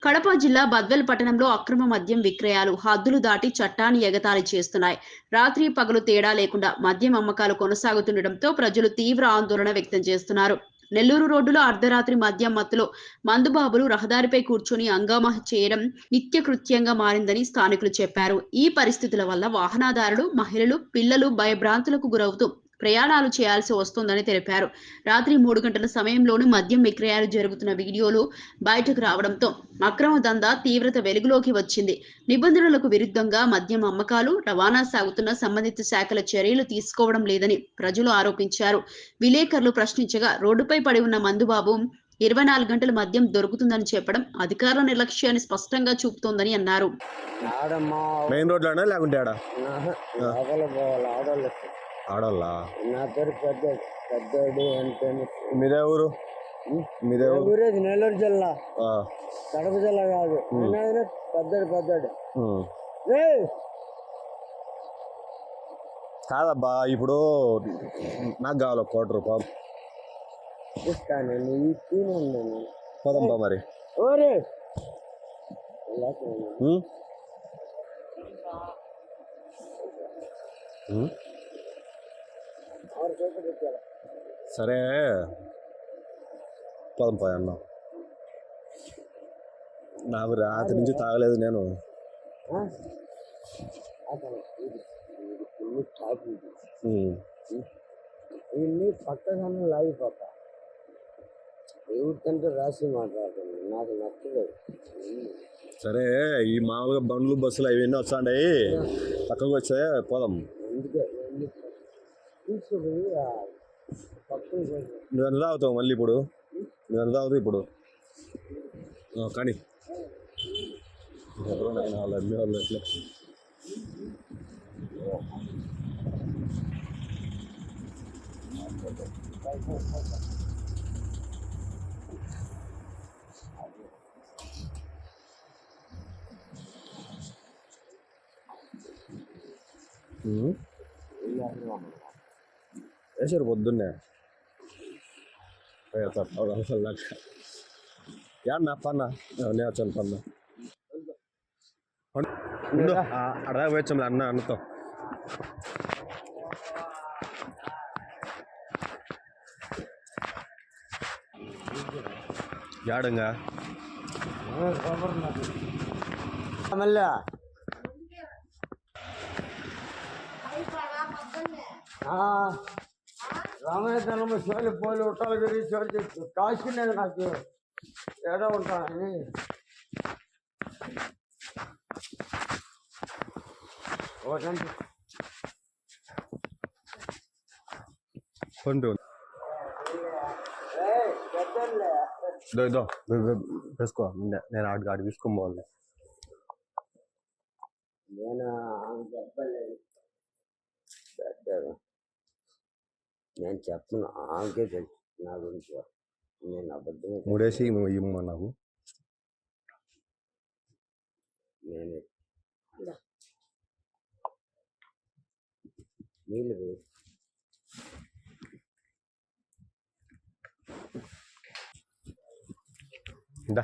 కడప జిల్లా బద్వేల్ పట్టణంలో అక్రమ మద్యం విక్రయాలు హద్దులు దాటి చట్టాన్ని ఎగతాళి చేస్తున్నాయి. రాత్రి పగలు తేడా లేకుండా మద్యం అమ్మకాలు కొనసాగుతుండటంతో ప్రజలు తీవ్ర ఆందోళన వ్యక్తం చేస్తున్నారు. నెల్లూరు రోడ్డులో అర్ధరాత్రి మద్యం మత్తులో మందుబాబులు రహదారిపై కూర్చొని హంగామా చేయడం నిత్యకృత్యంగా మారిందని స్థానికులు చెప్పారు. ఈ పరిస్థితుల వల్ల వాహనదారులు, మహిళలు, పిల్లలు భయభ్రాంతులకు గురవుతూ ప్రయాణాలు చేయాల్సి వస్తోందని తెలిపారు. రాత్రి 3 గంటల సమయంలోనూ మద్యం విక్రయాలు జరుగుతున్న వీడియోలు బయటకు రావడంతో అక్రమ దందా తీవ్రత వెలుగులోకి వచ్చింది. నిబంధనలకు విరుద్ధంగా మద్యం అమ్మకాలు, రవాణా సాగుతున్న సంబంధిత శాఖల చర్యలు తీసుకోవడం లేదని ప్రజలు ఆరోపించారు. విలేకరులు ప్రశ్నించగా రోడ్డుపై పడి ఉన్న మందుబాబు 24 గంటల మద్యం దొరుకుతుందని చెప్పడం అధికారుల నిర్లక్ష్యాన్ని స్పష్టంగా చూపుతోందని అన్నారు. మెయిన్ రోడ్లోనా లేకుంటే ఆడోళ్ళ నా పేరు పెద్దోడు అంటే మీదే ఊరు? మీదే ఊరే నెల్లూరు జిల్లా, కడప జిల్లా కాదు. పెద్దోడు కాదబ్బా. ఇప్పుడు నాకు కావాలి 1 కోటి రూపాయలు ఇస్తాను. పోదంబా మరి. ఓరే సరే పోదంపా అన్న. నాకు రాత్రి నుంచి తాగలేదు నేను. పక్కన లాగిపోతా. ఎవరికంటే రాసి మాట్లాడుతుంది, నాకు నచ్చలేదు. సరే ఈ మామూలుగా బండ్లు బస్సులు అవన్నీ వస్తాయి, పక్కకు వచ్చే పోదాం. అందుకే తీసుకుపోయి నువ్వు ఎంత తాగుతావు మళ్ళీ? ఇప్పుడు నువ్వు ఎంత తాగుతావు ఇప్పుడు? కానీ వాళ్ళు అమ్మేవాళ్ళు ఎట్లా వేసారు పొద్దున్నే యాడన్నా పన్నా నేను వచ్చాను పన్నా అడగా పోయొచ్చాం అన్నతో. యాడంగా మళ్ళీ రామయ్యతనము సోలి పోలి ఉట్టాల గురించి కాసుకునేది నాకు ఏదో ఉంటానని. వేసుకో. నేను ఆడికి తీసుకొని పోవాలి. నేను చెప్పను, ఆమెకే తెలుసు నా గురించి. నేను అబద్ధమే. 3 వేసి ఇవ్వమా నాకు? నేను నీళ్ళు ఇందా